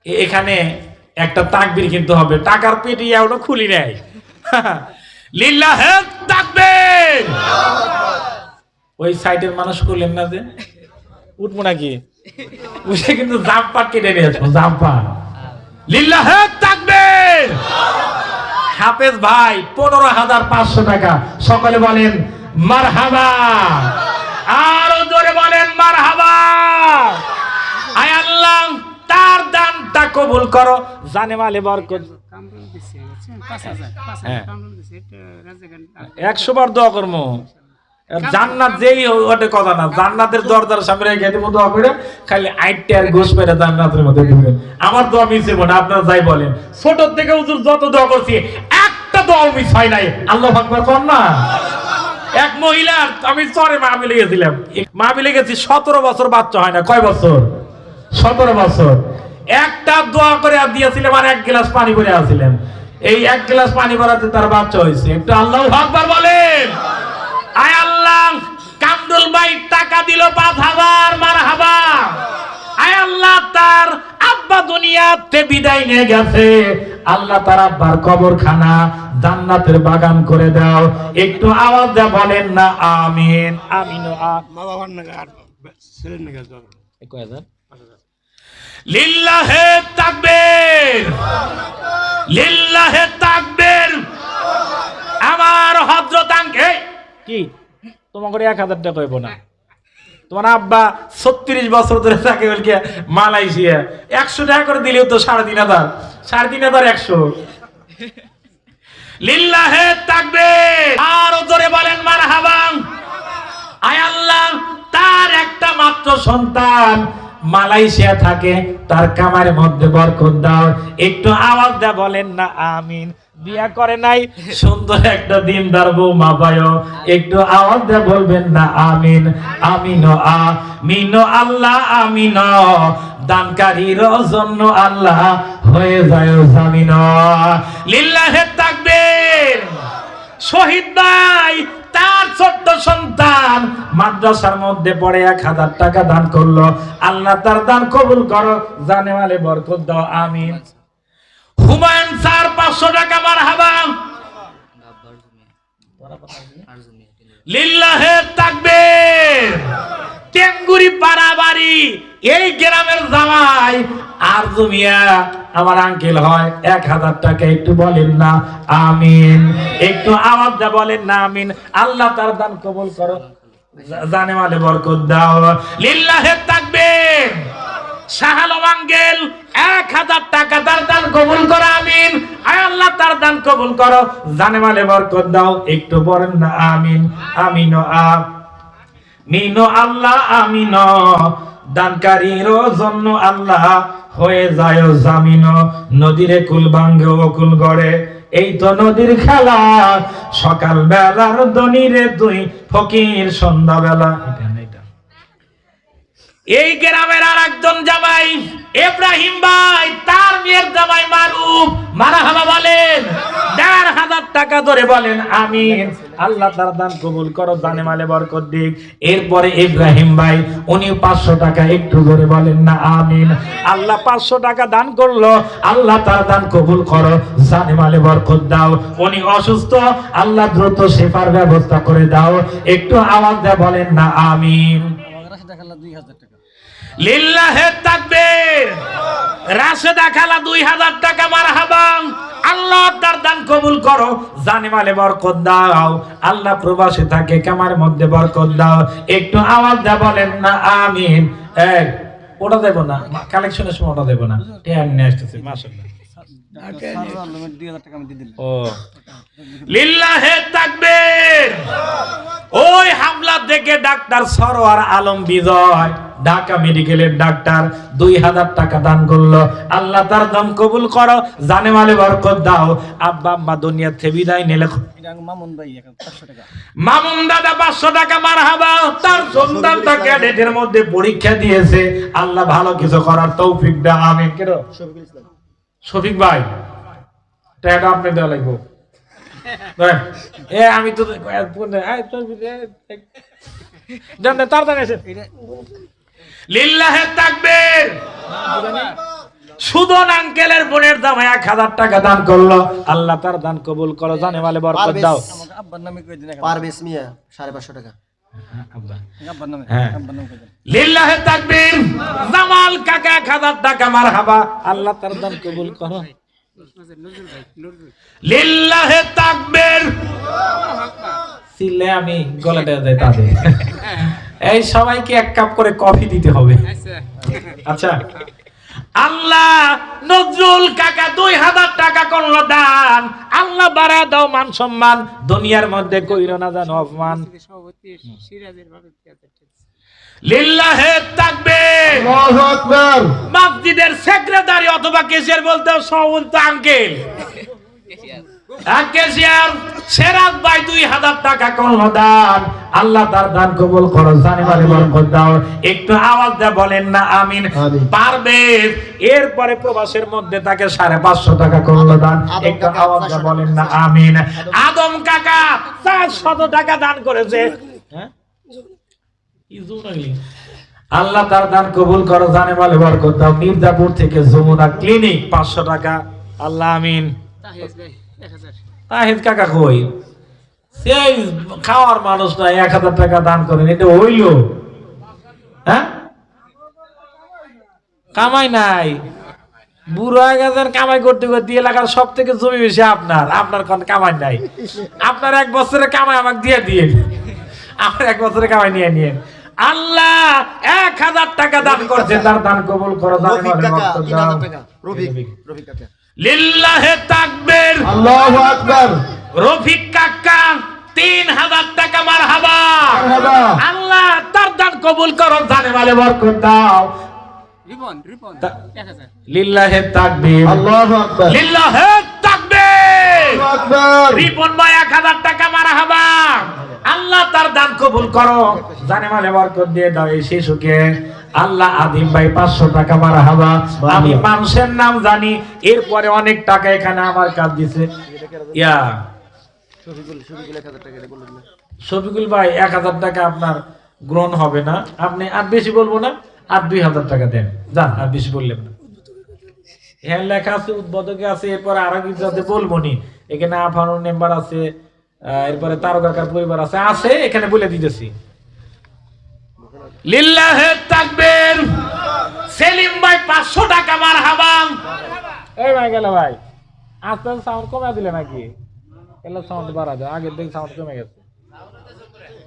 এখানে একটা তাকবীর কিন্তু হবে, টাকার পেটি এখনো খুলি নাই। লিল্লাহে তাকবীর। ওই সাইডের মানুষ করলেন না যে উঠবো নাকি, উঠে কিন্তু জাম্পার কেটে নিয়েছো, জাম্পার। লিল্লাহে তাকবীর। হাফেজ ভাই 15,500 টাকা, সকলে বলেন মারহাবা, আরো জোরে বলেন মারহাবা। আয় আল্লাহ তার দানটা কবুল করো, জানে মালে বরকত। 100 বার দোয়া করবো, জান্নাত যেই ওটা কথা না, জান্নাতের দরজার সামনে রেখে দেবো দোয়া করে, খালি আইটটা আর গোশ পেরে জান্নাতের মধ্যে ঢুকবেন। আমার দোয়া মিস হবে না, আপনারা যাই বলেন। ছোট থেকে হুজুর যত দোয়া করছি একটা দোয়া মিস হয় নাই। আল্লাহু আকবার কর না। এক মহিলার আমি চরে মাহফিলে গেছিলাম, মাহফিলে গেছি, 17 বছর বাচ্চা হয় না। কয় বছর? 17 বছর। একটা দোয়া করে আর দিয়েছিলাম, আর 1 গ্লাস পানি ভরে আসছিলাম। এই 1 গ্লাস পানি ভরাতে তার বাচ্চা হয়েছে। একটু আল্লাহু আকবার বলেন। আয় আল্লাহ কামরুল ভাই টাকা দিল 5,000, মারহাবা। আয় আল্লাহ তার আব্বা দুনিয়াতে বিদায় নিয়ে গেছে, আল্লাহ তার আব্বার কবরখানা জান্নাতের বাগান করে দাও। একটু আওয়াজ দিয়ে বলেন না আমিন। আমিন। লিল্লাহে তাকবীর, লিল্লাহে তাকবীর। আমার হযরত আঙ্কে কি তোমাকে 1,000 টাকা কইব না? তোমার আব্বা 36 বছর ধরে থাকে বলকে মালয়েশিয়া, 100 টাকা করে দিলেও তো 3,500, 3,500 100। লিল্লাহে তাকবীর, আর জোরে বলেন মারহাবা। আয় আল্লাহ তার একটা মাত্র সন্তান মালয়েশিয়া থাকে, তার কামারের মধ্যে বরকত দাও। একটু আওয়াজ দিয়ে বলেন না আমিন। বিয়া করে নাই, সুন্দর একটা দিনদার বউ মা পায়ো, একটু আওয়াজ দিয়ে বলবেন না আমিন। আমিন আমিন আল্লাহ আমিন, দানকারীর জন্য আল্লাহ হয়ে যায় জামিন। লিল্লাহে তাকবীর। শহীদ ভাই তার ছোট্ট সন্তান মাদ্রাসার মধ্যে পড়ে 1,000 টাকা দান করলো, আল্লাহ তার দান কবুল করো, জানে মালে বরকত দাও, আমিন। হুমায়ুন স্যার 500 টাকা, মারহাবা। লিল্লাহে তাকবীর। টেঙ্গুরি পাড়া বাড়ি, এই গ্রামের জামাই আরজু মিয়া আমার আঙ্কেল হয়, 1,000 টাকা, একটু বলেন না আমিন। একটু আওয়াজ দিয়ে বলেন না আমিন। আল্লাহ তার দান কবুল করো, জানে মালে বরকত দাও। লিল্লাহে তাকবীর। শাহালম আঙ্কেল 1,000 টাকা, তার দান কবুল করো, আমিন। আয় আল্লাহ তার দান কবুল করো, জানে মালে বরকত দাও, একটু বলেন না আমিন। আমিন আমিন আল্লাহ আমিন, দানকারীর জন্য আল্লাহ হয়ে যায় জামিন। নদীরে কুল ভাঙ্গে অকুল গড়ে, এই তো নদীর খেলা, সকাল বেলার দনিরে তুই ফকির সন্ধ্যা বেলা। এই গ্রামের আর একজন জামাই ইব্রাহিম ভাই, তার মেয়ের জামাই মারুফ, মারহাবা বলেন। 1,500 টাকা ধরে বলেন আমিন। আল্লাহ তার দান কবুল করো, জানে মালে বরকত দিক। এরপরে ইব্রাহিম ভাই উনি 500 টাকা, একটু ধরে বলেন না আমিন। আল্লাহ 500 টাকা দান করলো, আল্লাহ তার দান কবুল করো, জানে মালে বরকত দাও। উনি অসুস্থ, আল্লাহ দ্রুত শেফার ব্যবস্থা করে দাও, একটু আওয়াজ দিয়ে বলেন না আমিন। লিল্লাহে তাকবীর। রাশেদা খালা 2,000 টাকা, মারহাবা। আল্লাহ তার দান কবুল করো, জানে মালে বরকত দাও। আল্লাহ প্রবাসে থাকে, কামার মধ্যে বরকত দাও, একটু আওয়াজ দিয়ে বলেন না আমিন। এক ওটা দেব না, কালেকশনের সময় ওটা দেব না, টেন নিয়ে আসতেছে, মাশাআল্লাহ। ও লিল্লাহে তাকবীর। ওই হামলা থেকে ডাক্তার সরোয়ার আলম বিজয়, ঢাকা মেডিকেলের ডাক্তার, 2,000 টাকা দান করলো, আল্লাহ তার দান কবুল করো, জানে মালে বরকত দাও। আব্বা আম্মা দুনিয়া থেকে বিদায় নিলে, মামুন ভাই 500 টাকা, মামুন দাদা 500 টাকা, মারহাবা। তার সন্তানটা ক্যাডেটের মধ্যে পরীক্ষা দিয়েছে, আল্লাহ ভালো কিছু করার তৌফিক দাও, আমিন। কেন শফিক ভাই টাকা আপনি দেওয়া লাগবে। আমি তো লিল্লাহে তাকবীর। সুদন আঙ্কেলের বোনের জামাই 1000 টাকা দান করলো, আল্লাহ তার দান কবুল করো, জানে মালে বরকত দাও। পারভেজ মিয়া 550 টাকা। লিল্লাহে তাকবীর। জামাল কাকা 1000 টাকা, মারহাবা, আল্লাহ তার দান কবুল করো। লিল্লাহে তাকবীর। সিলে আমি গলাটা দেই তাদের। এই সবাইকে এক কাপ করে কফি দিতে হবে। আচ্ছা, আল্লাহ নজরুল কাকা 2000 টাকা করলো দান, আল্লাহ বাড়া দাও মান সম্মান, দুনিয়ার মধ্যে কইরো না জানো অপমান। লিল্লাহে তাকবীর। আল্লাহু আকবার। মসজিদের সেক্রেটারি অথবা কেশিয়ার বলতে সবুজ আঙ্কেল, কেশিয়ার সেরাজ ভাই 2000 টাকা করলো দান, আল্লাহ তার দান কবুল করো, জানে মালে বরকত দাও। একটু আওয়াজ দিয়ে বলেন না আমিন। পারভেজ এরপরে প্রবাসের মধ্যে তাকে 550 টাকা করলো দান, একটু আওয়াজ দিয়ে বলেন না আমিন। আদম কাকা 400 টাকা দান করেছে। হ্যাঁ, আল্লাহ তার দান কবুল করো, জানে মালে বরকত দাও। মির্জাপুর থেকে যমুনা ক্লিনিক 500 টাকা, আল্লাহ আমিন। তাহিদ কাকা কই? সেই খাওয়ার মানুষ না, 1000 টাকা দান করেন, এটা হইল? হ্যাঁ, কামাই নাই, বুড়ো হয়ে গেছেন, কামাই করতে করতে এলাকার সব থেকে জমি বেশি আপনার, আপনার কোন কামাই নাই। আপনার 1 বছরের কামাই আমাকে দিয়ে দিয়ে, আমার 1 বছরের কামাই নিয়ে নিয়ে। আল্লাহ 1000 টাকা দান করছে, তার দান কবুল করো, রফিক কাকা 3000 টাকা। রফিক কাকা। লিল্লাহে তাকবীর। আল্লাহু আকবার। রফিক কাকা 3000 টাকা, মারহাবা, মারহাবা। আল্লাহ তার দান কবুল করো, জানে মালে বরকত দাও। রিপন 1000। লিল্লাহে তাকবীর। আল্লাহু আকবার। লিল্লাহে তাকবীর। আল্লাহু আকবার। রিপন ভাই 1000 টাকা, মারহাবা, আল্লাহ তার দান কবুল করো, জানে মালে বরকত দিয়ে দাও এই শিশুকে। আল্লাহ আদিম ভাই 500 টাকা, মারহাবা। আমি মানুষের নাম জানি, এরপরে অনেক টাকা এখানে আমার কাজ দিছে। ইয়া শফিকুল 1000 টাকা এটা বললেন না। শফিকুল ভাই 1000 টাকা আপনার গ্রহণ হবে না, আপনি আর বেশি বলবো না, আর 2000 টাকা দেন, যান, আর বেশি বললেন না। হ্যাঁ, লেখা আছে, উদ্বোধকে আছে, এরপরে আরো কিছু আছে, বলবো নি। এখানে আফানুর মেম্বার আছে, এরপরে তারকাকার পরিবার আছে, আছে এখানে বলে দিতেছি। লিল্লাহে তাকবীর। সেলিম ভাই 500 টাকা, মারহাবা। এই ভাই গেল ভাই, আস্তে আস্তে সাউন্ড কমে দিলে নাকি? এলা সাউন্ড বাড়া দাও, আগের দিন সাউন্ড কমে গেছে।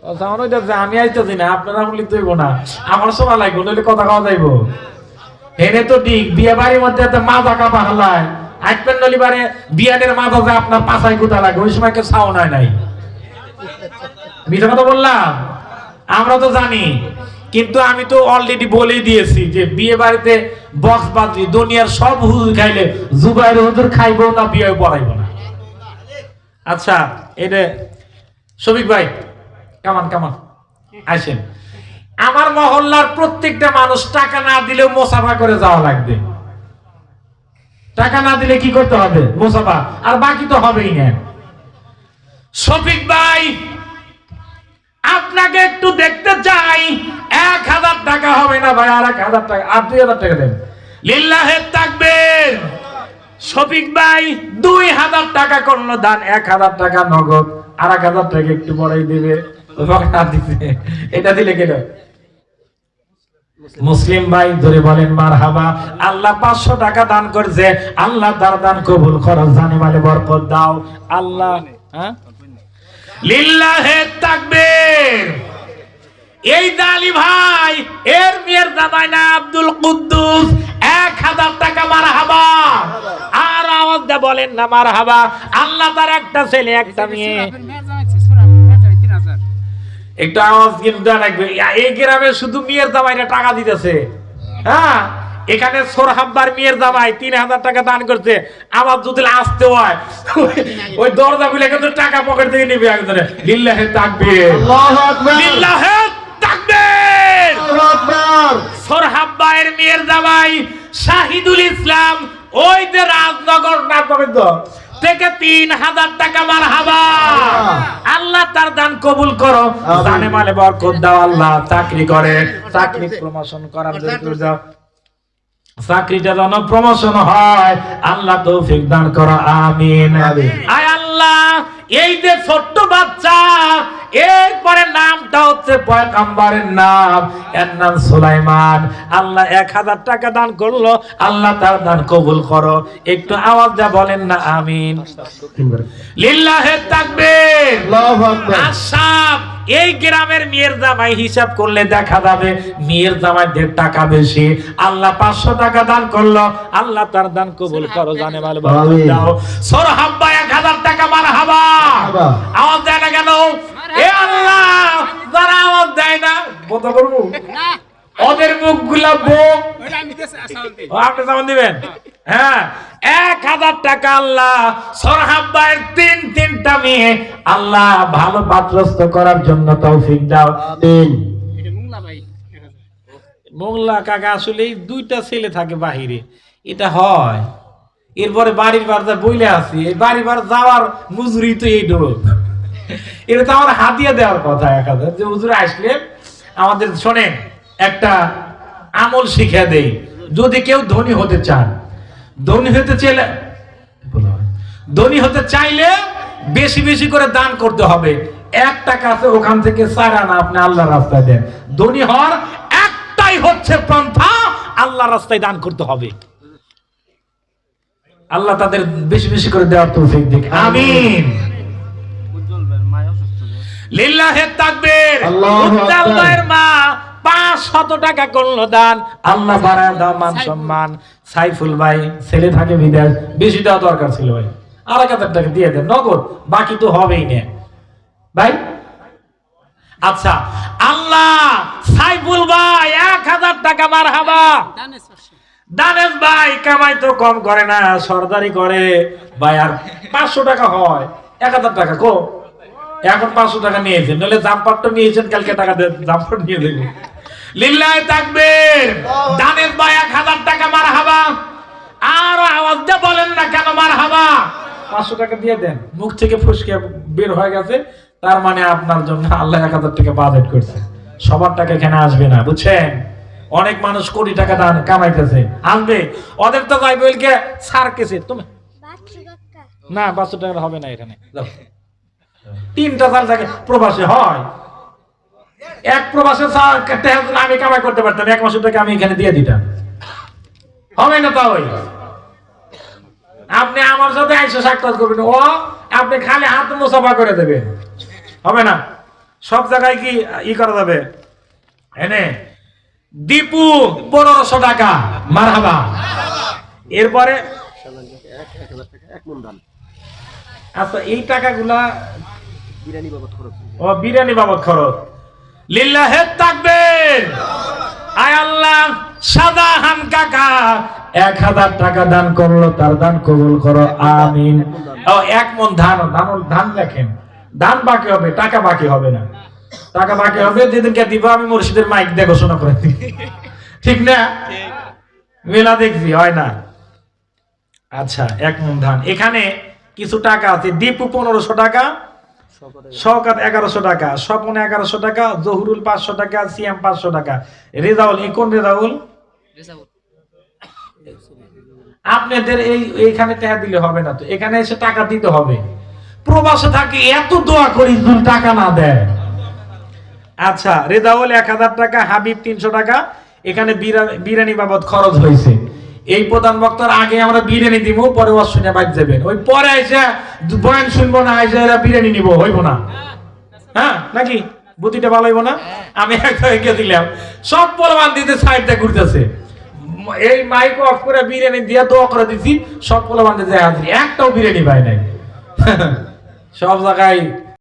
ও সাউন্ড হইতাছে, আমি আইতাছি না, আপনারা বলি তৈব না, আমার শোনা লাগবে, নইলে কথা কওয়া যাইব। এনে তো ঠিক বিয়ে বাড়ির মধ্যে এত মাজা কাপা হালায়, আইপেন নলি বারে বিয়ানের মাজা যে আপনার পাছায় গুতা লাগে, ওই সময় কেউ সাউন্ড হয় নাই। মিথ্যা কথা বললাম? আমরা তো জানি, কিন্তু আমি তো অলরেডি বলেই দিয়েছি যে বিয়ে বাড়িতে বক্স বাজলি, দুনিয়ার সব হুজুর খাইলে জুবাইর হুজুর খাইবো না, বিয়ে পড়াইবো না। আচ্ছা, এটা শফিক ভাই কেমন কেমন আসেন। আমার মহল্লার প্রত্যেকটা মানুষ টাকা না দিলেও মোসাফা করে যাওয়া লাগবে। টাকা না দিলে কি করতে হবে? মোসাফা, আর বাকি তো হবেই না। শফিক ভাই আপনাকে একটু দেখতে চাই, 1000 টাকা হবে না ভাই, আর 1000 টাকা, আর 2000 টাকা দেন। লিল্লাহে তাকবীর। শফিক ভাই 2000 টাকা করলো দান, 1000 টাকা নগদ, আর 1000 টাকা একটু পরেই দিবে। এটা দিলে কেন? মুসলিম ভাই ধরে বলেন মারহাবা। আল্লাহ 500 টাকা দান করছে, আল্লাহ তার দান কবুল করো, জানে মালে বরকত দাও। আল্লাহ, হ্যাঁ, লিল্লাহে তাকবীর। এই দালি ভাই এর মেয়ের জামাই না আব্দুল কুদ্দুস, 1000 টাকা, মারহাবা। আর আওয়াজ দিয়ে বলেন না মারহাবা। আল্লাহ তার একটা ছেলে একটা মেয়ে, একটু আওয়াজ কিন্তু রাখবে। এই গ্রামে শুধু মেয়ের জামাইরা টাকা দিতেছে। হ্যাঁ, এখানে সোরহাব্বার মেয়ের জামাই 3000 টাকা দান করছে। আবার যদি আসতে হয় ওই দরজা খুলে কিন্তু টাকা পকেট থেকে নিবে একজনে। লিল্লাহে তাকবীর। আল্লাহু আকবার। লিল্লাহে তাকবীর। আল্লাহু আকবার। সোরহাব্বায়ের মেয়ের জামাই শাহিদুল ইসলাম, ওই যে রাজনগর নাটকের থেকে 3000 টাকা, মারহাবা। আল্লাহ তার দান কবুল করো, জানে মালে বরকত দাও। আল্লাহ চাকরি করে, চাকরি প্রমোশন করার জন্য যাও। চাকরিটা যেন প্রমোশন হয়, আল্লাহ তৌফিক দান করো, আমিন। আয় আল্লাহ, এই যে ছোট্ট বাচ্চা, এরপরে নামটা হচ্ছে পয়গম্বরের নাম, এর নাম সুলাইমান। আল্লাহ 1000 টাকা দান করলো, আল্লাহ তার দান কবুল করো। একটু আওয়াজ যা বলেন না আমিন। লিল্লাহে তাকবীর। আল্লাহু আকবার। আসাম, এই গ্রামের মেয়ের জামাই হিসাব করলে দেখা যাবে মেয়ের জামাইদের টাকা বেশি। আল্লাহ 500 টাকা দান করলো, আল্লাহ তার দান কবুল করো, জানে ভালো আমিন। দাও। সোরহাব্বা 1000 টাকা, মারহাবা। মারহাবা। আওয়াজ দেয় না কেন? এ আল্লাহ, যারা আওয়াজ দেয় না বন্ধ করবো, না ওদের মুখগুলা বোক। ওটা আমি দিতেছি আসলে ও, আপনি যেমন দিবেন, হ্যাঁ 1000 টাকা আল্লাহ সোরহাব্বায়ের তিনটা মেয়ে আল্লাহ ভালো পাত্রস্থ করার জন্য তৌফিক দাও, আমিন। এটা মুংলা ভাই 1000 মোংলা কাকা আসলে 2টা ছেলে থাকে বাহিরে, এটা হয়। এরপরে বাড়ির বারদা বইলে আছি, এই বাড়ি বার যাওয়ার মজুরি তো এই ডোর, এটা তো আমার হাতিয়ে দেওয়ার কথা 1000, যে হুজুর আসলে আমাদের শোনেন একটা আমল শিখে দেই। যদি কেউ ধনী হতে চান, ধনী হতে চাইলে বেশি বেশি করে দান করতে হবে। 1 টাকা আছে, ওখান থেকে 4 আনা আপনি আল্লাহর রাস্তায় দেন। ধনী হওয়ার একটাই হচ্ছে পন্থা, আল্লাহর রাস্তায় দান করতে হবে। আল্লাহ তাদের বেশি বেশি করে দেওয়ার তৌফিক দিক, আমিন। লিল্লাহে তাকবীর। আল্লাহু আকবার। উজ্জ্বল ভাইয়ের মা 500 টাকা করলো দান, আল্লাহ বাড়ায় দাও মান সম্মান। সাইফুল ভাই ছেলে থাকে বিদেশ, বেশি দেওয়া দরকার ছিল ভাই, 1000 টাকা দিয়ে দেন নগদ, বাকি তো হবেই না ভাই। আচ্ছা আল্লাহ, সাইফুল ভাই 1000 টাকা, মারহাবা। দানেশ 500 দানেশ ভাই কামাই তো কম করে না, সরদারি করে ভাই, আর 500 টাকা হয়, 1000 টাকা কো। এখন 500 টাকা নিয়েছেন, নইলে জামপাট্টা নিয়েছেন, কালকে টাকা দেন, জামপাট নিয়ে দেবো। লিল্লাহে তাকবীর। দানেশ ভাই 1000 টাকা, মারহাবা। আর আওয়াজ দিয়ে বলেন না কেন মারহাবা? 500 টাকা দিয়ে দেন, মুখ থেকে ফুসকে বের হয়ে গেছে, তার মানে আপনার জন্য আল্লাহ 1000 টাকা বাজেট করছে। সবার টাকা এখানে আসবে না, বুঝছেন? অনেক মানুষ কোটি টাকা দান কামাইতেছে, আসবে, ওদের তো যাইবে বলকে সারকেছে। তুমি না 500 টাকা হবে না এখানে, যাও। 3টা সাল থাকে প্রবাসে হয়, এক প্রবাসে আমি কামাই করতে পারতাম, 1 মাসের টাকা আমি এখানে দিয়ে দিতাম, হবে না তা? ওই আপনি আমার সাথে আইসা সাক্ষাৎ করবেন, ও আপনি খালি হাত মুসাফা করে দেবেন, হবে না? সব জায়গায় কি ই করা যাবে? এনে দীপু 1500 টাকা, মারহাবা। এরপরে 1000 টাকা 1 মণ দান। আচ্ছা এই টাকাগুলা বিরিয়ানি বাবদ খরচ। ও বিরিয়ানি বাবদ খরচ। লিল্লাহে তাকবীর। আয় আল্লাহ, সাদাহান কাকা 1000 টাকা দান করলো, তার দান কবুল করো, আমিন। ও 1 মণ ধান, ধান দেখেন, ধান বাকি হবে, টাকা বাকি হবে না। টাকা বাকি হবে যেদিনকে দিব, আমি মুর্শিদের মাইক দিয়ে ঘোষণা করে দিই, ঠিক না? মেলা দেখছি, হয় না? আচ্ছা 1 মণ ধান, এখানে কিছু টাকা আছে। দীপু 1500 টাকা, শওকত 1100 টাকা, স্বপন 1100 টাকা, জহুরুল 500 টাকা, সিএম 500 টাকা, রেজাউল, এই কোন রেজাউল? আপনাদের এইখানে টাকা দিলে হবে না তো, এখানে এসে টাকা দিতে হবে। প্রবাসে থাকে এত দোয়া করি, টাকা না দেয়। আচ্ছা রেজাউল 1000 টাকা, হাবিব 300 টাকা, এখানে বিরিয়ানি বাবদ খরচ হয়েছে। এই প্রধান বক্তার আগে আমরা বিরিয়ানি দিব, পরে ওয়াজ শুনে বাইর যাবেন, ওই পরে এসে বয়ান শুনবো না, এসে এরা বিরিয়ানি নিব, হইব না? হ্যাঁ নাকি? বুদ্ধিটা ভালো হইব না? আমি একটা গেছিলাম, সব প্রমাণ দিতে সাইডটা ঘুরতেছে, এই মাইক অফ করে বিরিয়ানি দিয়ে দোয়া করে দিছি, সব প্রমাণ দিতে হাজির, একটাও বিরিয়ানি পায় নাই। সব জায়গায়